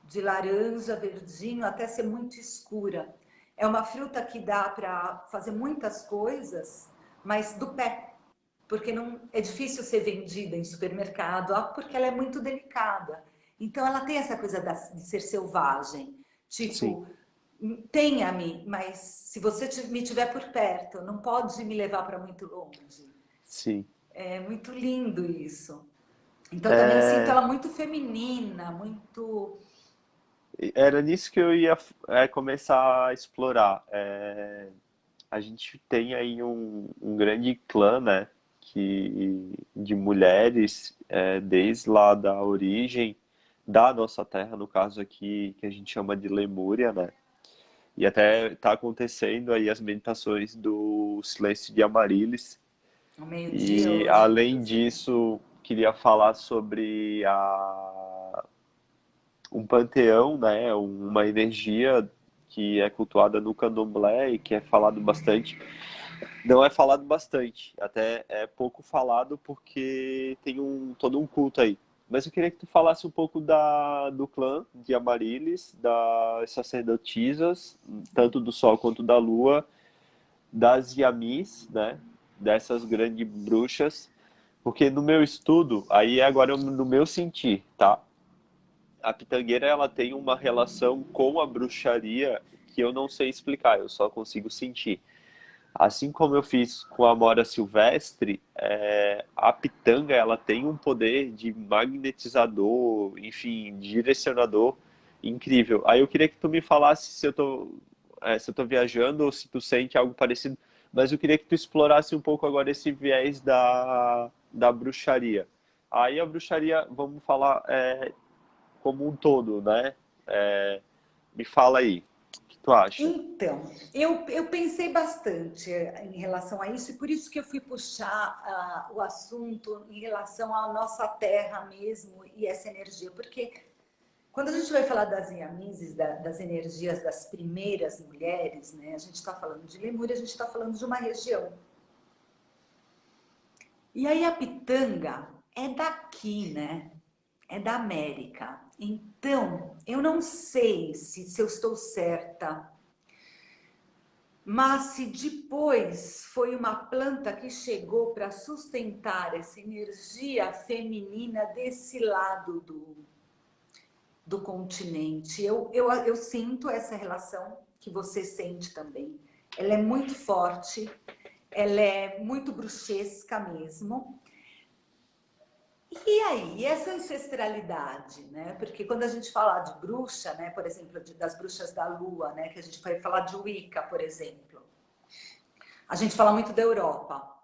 Speaker 2: de laranja, verdinho, até ser muito escura. É uma fruta que dá para fazer muitas coisas, mas do pé, porque não é difícil ser vendida em supermercado, porque ela é muito delicada. Então ela tem essa coisa de ser selvagem,
Speaker 1: Sim,
Speaker 2: tipo, tenha-me, mas se você me tiver por perto, não pode me levar para muito longe.
Speaker 1: sim.
Speaker 2: É muito lindo isso. Então também sinto
Speaker 1: É,
Speaker 2: ela muito feminina, muito.
Speaker 1: era nisso que eu ia começar a explorar. A gente tem aí um grande clã, né, de mulheres, desde lá da origem da nossa terra, no caso aqui, que a gente chama de Lemúria, né? E até está acontecendo aí as meditações do Silêncio de Amarílis.
Speaker 2: Ao meio-dia
Speaker 1: E
Speaker 2: hoje,
Speaker 1: além
Speaker 2: inclusive.
Speaker 1: disso, queria falar sobre um panteão, né, uma energia que é cultuada no candomblé e que é falado bastante. Não é falado bastante, até é pouco falado porque tem todo um culto aí. Mas eu queria que tu falasse um pouco do clã de Amarílis, das sacerdotisas, tanto do Sol quanto da Lua, das Yamis, né, dessas grandes bruxas, porque no meu estudo, aí agora no meu sentir, tá? A pitangueira ela tem uma relação com a bruxaria que eu não sei explicar, eu só consigo sentir. Assim como eu fiz com a Amora Silvestre, a pitanga ela tem um poder de magnetizador, enfim, direcionador incrível. Aí eu queria que tu me falasse se eu tô viajando ou se tu sente algo parecido, mas eu queria que tu explorasse um pouco agora esse viés da bruxaria. Aí a bruxaria, vamos falar como um todo, né? Me fala aí, o que tu acha?
Speaker 2: Então, eu pensei bastante em relação a isso, e por isso que eu fui puxar o assunto em relação à nossa terra mesmo e essa energia, porque quando a gente vai falar das Yamises, das energias das primeiras mulheres, né, a gente está falando de Lemúria, a gente está falando de uma região. E aí a pitanga é daqui, né? É da América. Então, eu não sei se eu estou certa, mas se depois foi uma planta que chegou para sustentar essa energia feminina desse lado do continente. Eu sinto essa relação que você sente também. Ela é muito forte, ela é muito bruxesca mesmo. E aí, essa ancestralidade, né? Porque quando a gente fala de bruxa, né? Por exemplo, das bruxas da lua, né? Que a gente vai falar de Wicca, por exemplo. A gente fala muito da Europa,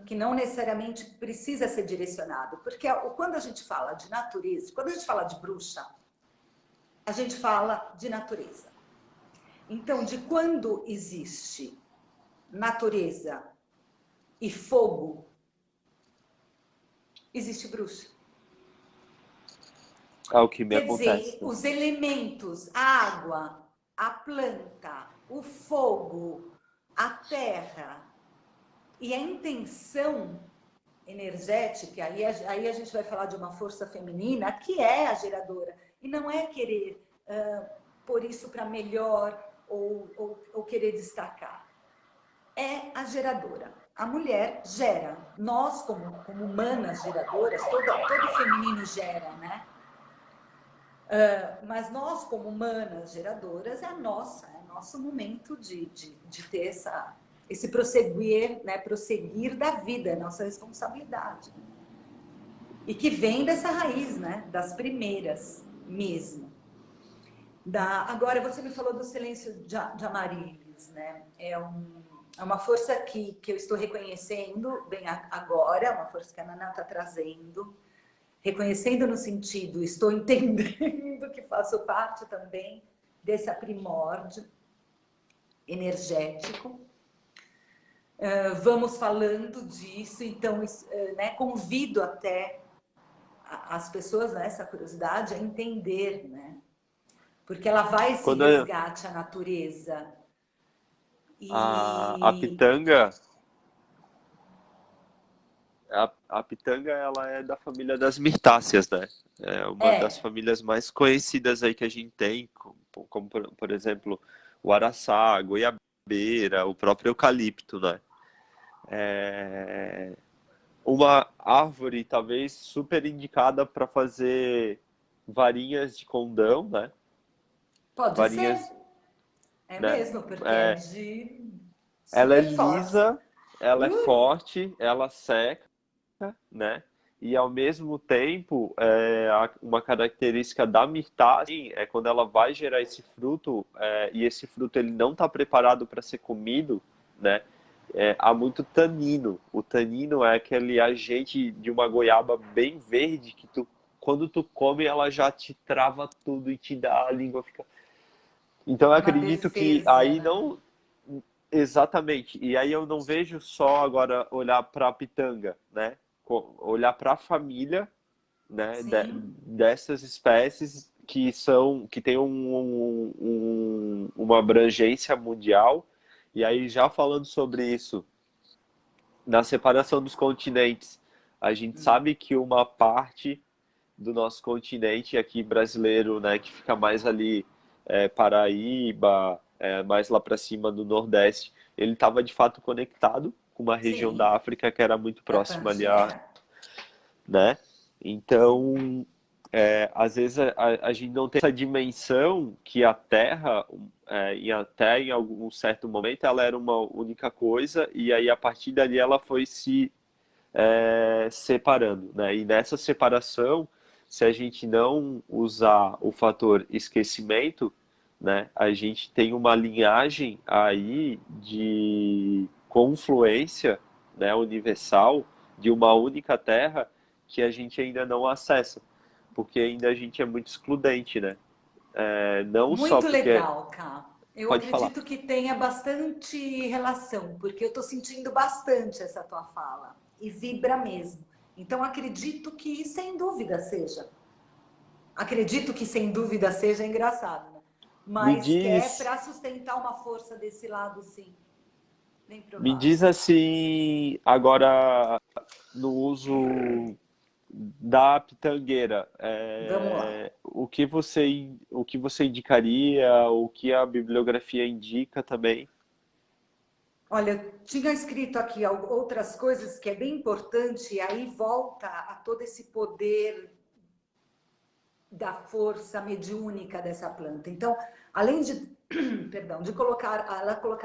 Speaker 2: que não necessariamente precisa ser direcionado. Porque quando a gente fala de natureza, quando a gente fala de bruxa, a gente fala de natureza. Então, de quando existe natureza e fogo, existe bruxa.
Speaker 1: Alquimia
Speaker 2: Quer
Speaker 1: acontece,
Speaker 2: dizer,
Speaker 1: né?
Speaker 2: os elementos, a água, a planta, o fogo, a terra e a intenção energética, aí a gente vai falar de uma força feminina que é a geradora. E não é querer pôr isso para melhor ou querer destacar. É a geradora. A mulher gera. Nós, como humanas geradoras, todo feminino gera, né? Mas nós, como humanas geradoras, é nosso momento de ter esse prosseguir, né? Prosseguir da vida, é nossa responsabilidade. E que vem dessa raiz, né? Das primeiras mesmo. Agora, você me falou do silêncio de Amaryllis, né? É uma força que eu estou reconhecendo bem agora, uma força que a Naná está trazendo. Reconhecendo no sentido, estou entendendo que faço parte também desse aprimórdio energético. Vamos falando disso, então, né, convido até as pessoas nessa curiosidade a entender, né? Porque ela vai esse
Speaker 1: Quando
Speaker 2: resgate à natureza.
Speaker 1: a
Speaker 2: E
Speaker 1: pitanga, a pitanga, ela é da família das mirtáceas, né? É uma das
Speaker 2: é,
Speaker 1: famílias mais conhecidas aí que a gente tem, como por exemplo, o araçá, a goiabeira, o próprio eucalipto, né? É uma árvore talvez super indicada para fazer varinhas de condão, né?
Speaker 2: pode ser,
Speaker 1: Varinhas,
Speaker 2: é
Speaker 1: né?
Speaker 2: mesmo, porque é
Speaker 1: É,
Speaker 2: de
Speaker 1: ela é
Speaker 2: super forte.
Speaker 1: lisa, ela é
Speaker 2: Uh,
Speaker 1: forte, ela seca, né? E ao mesmo tempo, uma característica da mirtaz é quando ela vai gerar esse fruto, e esse fruto ele não está preparado para ser comido, né? Há muito tanino. O tanino é aquele agente de uma goiaba bem verde que quando tu come, ela já te trava tudo e te dá a língua fica. Então eu
Speaker 2: uma
Speaker 1: acredito que
Speaker 2: defesa,
Speaker 1: aí
Speaker 2: né?
Speaker 1: não. Exatamente. E aí eu não vejo só agora olhar para a pitanga, né? Olhar para a família, né?
Speaker 2: Sim.
Speaker 1: Dessas espécies que tem uma abrangência mundial. E aí já falando sobre isso, na separação dos continentes, a gente sabe que uma parte do nosso continente aqui brasileiro, né, que fica mais ali Paraíba, mais lá para cima do Nordeste, ele estava de fato conectado com uma região
Speaker 2: Sim,
Speaker 1: da África que era muito
Speaker 2: da
Speaker 1: próxima ali
Speaker 2: Pangeia.
Speaker 1: né? Então, às vezes a gente não tem essa dimensão que a Terra, e até em algum certo momento, ela era uma única coisa e aí a partir dali ela foi se separando, né? E nessa separação, se a gente não usar o fator esquecimento, né, a gente tem uma linhagem aí de confluência, né, universal de uma única Terra que a gente ainda não acessa, porque ainda a gente é muito excludente, né? Não só
Speaker 2: Muito
Speaker 1: porque
Speaker 2: legal, Ká. Eu
Speaker 1: pode falar.
Speaker 2: acredito que tenha bastante relação, porque eu estou sentindo bastante essa tua fala e vibra mesmo. Então, acredito que, sem dúvida, seja. Acredito que, sem dúvida, seja engraçado, né?
Speaker 1: Me
Speaker 2: Mas que é
Speaker 1: diz
Speaker 2: para sustentar uma força desse lado, sim. Bem
Speaker 1: Me diz
Speaker 2: provável.
Speaker 1: assim, agora no uso da pitangueira,
Speaker 2: Vamos lá.
Speaker 1: o que você indicaria, o que a bibliografia indica também?
Speaker 2: Olha, eu tinha escrito aqui outras coisas que é bem importante, e aí volta a todo esse poder da força mediúnica dessa planta. Então, além de, perdão, de colocar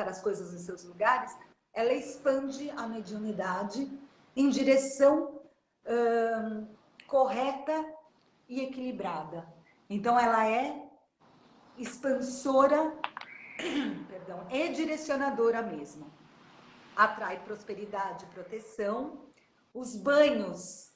Speaker 2: as coisas em seus lugares, ela expande a mediunidade em direção correta e equilibrada. Então, ela é expansora, perdão, e direcionadora mesmo. Atrai prosperidade e proteção. Os banhos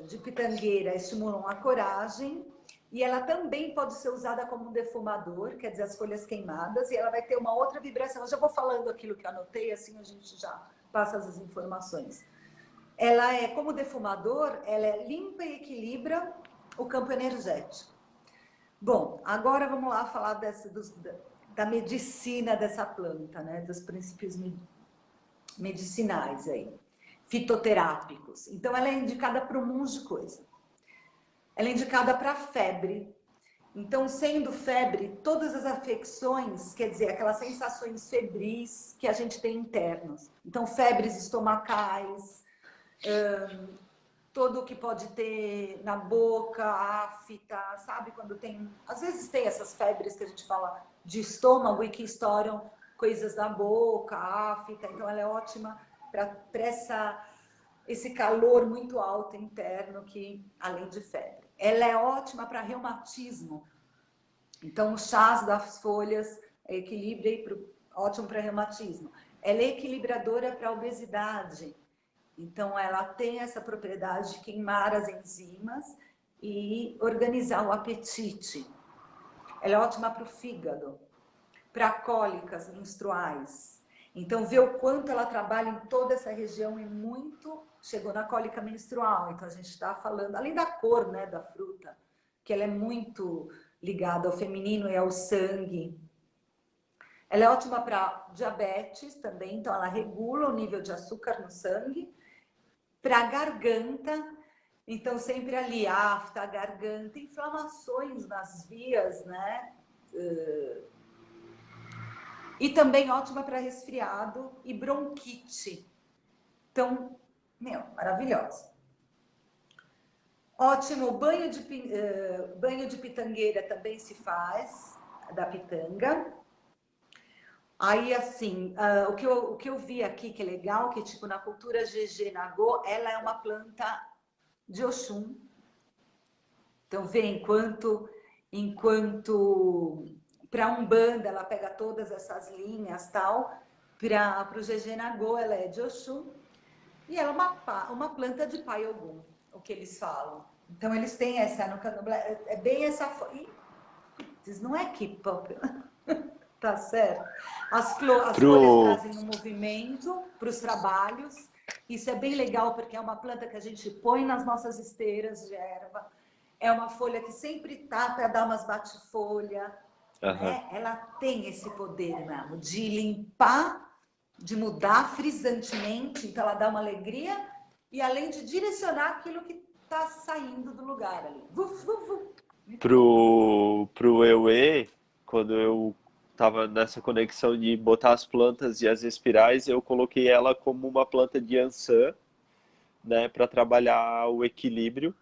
Speaker 2: de pitangueira estimulam a coragem e ela também pode ser usada como um defumador, quer dizer, as folhas queimadas, e ela vai ter uma outra vibração. Eu já vou falando aquilo que eu anotei, assim a gente já passa as informações. Ela é, como defumador, ela é limpa e equilibra o campo energético. Bom, agora vamos lá falar da medicina dessa planta, né? Dos princípios medicinais aí, fitoterápicos. Então, ela é indicada para um monte de coisa. Ela é indicada para febre. Então, sendo febre, todas as afecções, quer dizer, aquelas sensações febris que a gente tem internos. Então, febres estomacais, todo o que pode ter na boca, afta, sabe? Quando tem... Às vezes tem essas febres que a gente fala de estômago e que estouram coisas da boca, afta. Então, ela é ótima para esse calor muito alto interno, que além de febre. Ela é ótima para reumatismo. Então, os chás das folhas ótimo para reumatismo. Ela é equilibradora para obesidade. Então, ela tem essa propriedade de queimar as enzimas e organizar o apetite. Ela é ótima para o fígado, para cólicas menstruais. Então, ver o quanto ela trabalha em toda essa região e muito... Chegou na cólica menstrual, então a gente está falando, além da cor, né, da fruta, que ela é muito ligada ao feminino e ao sangue. Ela é ótima para diabetes também, então ela regula o nível de açúcar no sangue. Para garganta, então sempre ali, afta, garganta, inflamações nas vias, né? E também ótima para resfriado e bronquite. Então, maravilhosa. Ótimo, banho de pitangueira também se faz, da pitanga. Aí, assim, o que eu vi aqui que é legal, que tipo, na cultura GG Nagô, ela é uma planta de Oxum. Então, vê, enquanto para Umbanda ela pega todas essas linhas, tal, para o GG Nagô ela é de Oxum, e ela é uma planta de Pai Ogum, o que eles falam. Então, eles têm essa, no candomblé, é bem essa... Não é K-pop, tá certo? As folhas trazem um movimento para os trabalhos. Isso é bem legal, porque é uma planta que a gente põe nas nossas esteiras de erva. É uma folha que sempre tá para dar umas bate-folha, né? Ela tem esse poder mesmo de limpar, de mudar frisantemente. Então, ela dá uma alegria e além de direcionar aquilo que está saindo do lugar ali. Vuf, vuf, vuf.
Speaker 1: Pro Eue, quando eu tava nessa conexão de botar as plantas e as espirais, eu coloquei ela como uma planta de Ansan, né, para trabalhar o equilíbrio.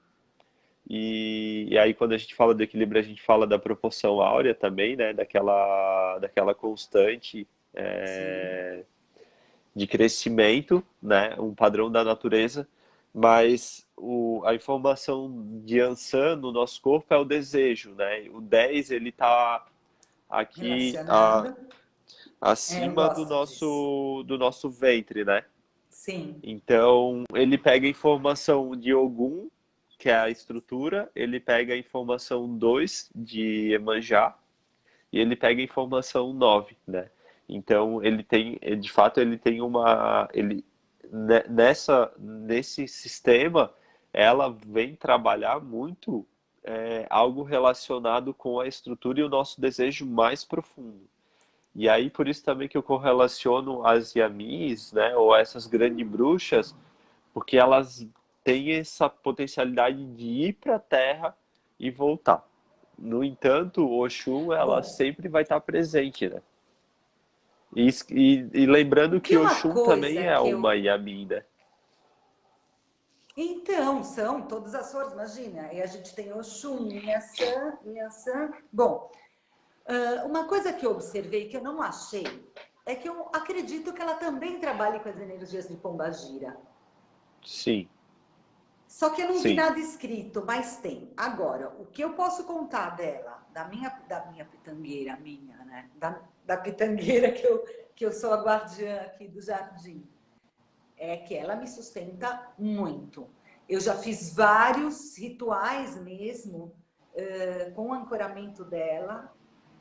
Speaker 1: E aí, quando a gente fala do equilíbrio, a gente fala da proporção áurea também, né, daquela constante
Speaker 2: Sim.
Speaker 1: de crescimento, né, um padrão da natureza. Mas a informação de Ansan no nosso corpo é o desejo, né? O 10 ele está aqui
Speaker 2: Relacionando. Eu
Speaker 1: acima
Speaker 2: gosto disso.
Speaker 1: do nosso ventre, né?
Speaker 2: Sim.
Speaker 1: Então, ele pega a informação de Ogum, que é a estrutura, ele pega a informação 2 de Iemanjá, e ele pega a informação 9, né? Então, ele tem, de fato, ele tem nesse sistema, ela vem trabalhar muito algo relacionado com a estrutura e o nosso desejo mais profundo. E aí, por isso também que eu correlaciono as Yamis, né, ou essas grandes bruxas, porque elas têm essa potencialidade de ir para a Terra e voltar. No entanto, o Oxum, ela
Speaker 2: Bom,
Speaker 1: sempre vai estar presente, né? E lembrando
Speaker 2: porque
Speaker 1: que
Speaker 2: uma
Speaker 1: Oxum também
Speaker 2: coisa
Speaker 1: é
Speaker 2: que
Speaker 1: uma
Speaker 2: eu...
Speaker 1: Yami, né?
Speaker 2: Então, são todas as cores, imagina. E a gente tem Oxum, Inhaçã, Inhaçã. Bom, uma coisa que eu observei, que eu não achei, é que eu acredito que ela também trabalha com as energias de Pombagira.
Speaker 1: Sim,
Speaker 2: Só que eu não vi
Speaker 1: sim.
Speaker 2: nada escrito, mas tem. Agora, o que eu posso contar dela, da minha pitangueira, né? Da pitangueira que eu sou a guardiã aqui do jardim, é que ela me sustenta muito. Eu já fiz vários rituais mesmo, com o ancoramento dela.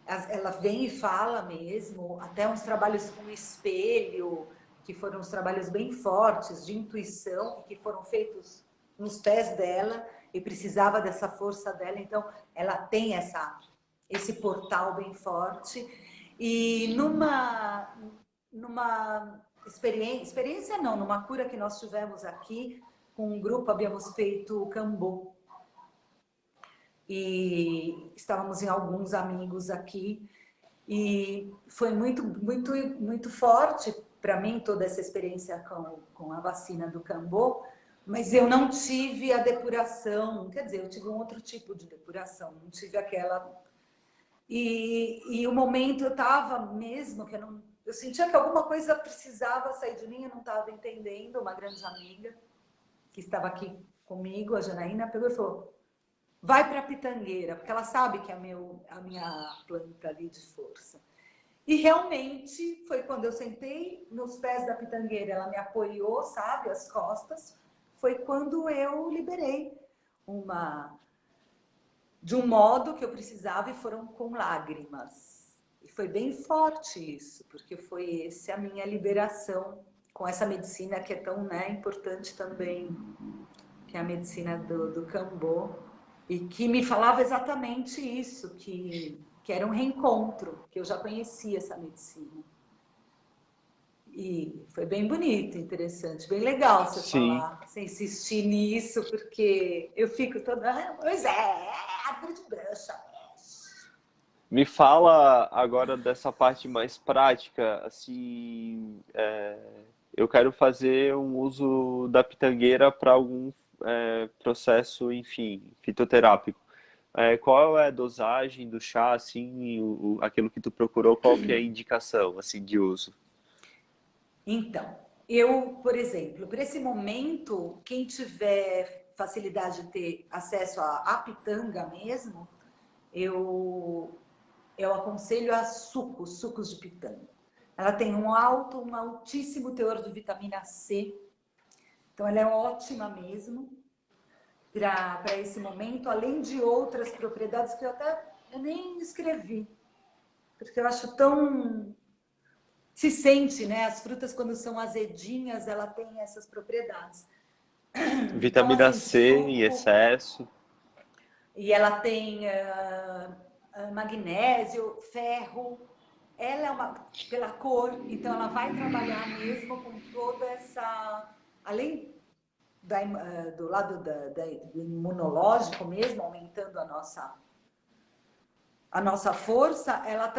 Speaker 2: Ela vem e fala mesmo, até uns trabalhos com espelho, que foram os trabalhos bem fortes de intuição, que foram feitos nos pés dela, e precisava dessa força dela, então ela tem esse portal bem forte. E numa experiência não, numa cura que nós tivemos aqui, com um grupo, havíamos feito Cambô. E estávamos em alguns amigos aqui, e foi muito forte para mim toda essa experiência com a vacina do Cambô, mas eu não tive a depuração, quer dizer, eu tive um outro tipo de depuração, não tive aquela... E o momento eu estava mesmo, que eu sentia que alguma coisa precisava sair de mim, eu não estava entendendo. Uma grande amiga que estava aqui comigo, a Janaína, pegou e falou: vai para a pitangueira, porque ela sabe que é a minha planta ali de força. E realmente foi quando eu sentei nos pés da pitangueira, ela me apoiou, sabe, as costas, foi quando eu liberei de um modo que eu precisava, e foram com lágrimas. E foi bem forte isso, porque foi essa a minha liberação com essa medicina que é tão, né, importante também, que é a medicina do Cambô, e que me falava exatamente isso, que era um reencontro, que eu já conhecia essa medicina. E foi bem bonito, interessante, bem legal você
Speaker 1: Sim.
Speaker 2: falar, você insistir nisso, porque eu fico toda, pois é, árvore de brancha.
Speaker 1: Me fala agora dessa parte mais prática, assim, eu quero fazer um uso da pitangueira para algum processo, enfim, fitoterápico. Qual é a dosagem do chá, assim, aquilo que tu procurou, qual que é a indicação, assim, de uso?
Speaker 2: Então, eu, por exemplo, para esse momento, quem tiver facilidade de ter acesso à pitanga mesmo, eu aconselho a sucos de pitanga. Ela tem um altíssimo teor de vitamina C, então ela é ótima mesmo para esse momento, além de outras propriedades que eu nem escrevi, porque eu acho tão... Se sente, né? As frutas, quando são azedinhas, ela tem essas propriedades. Então,
Speaker 1: Vitamina
Speaker 2: assim,
Speaker 1: C em
Speaker 2: suco,
Speaker 1: excesso.
Speaker 2: e ela tem magnésio, ferro. Ela é pela cor, então ela vai trabalhar mesmo com toda essa, além do lado do imunológico mesmo, aumentando a nossa força, ela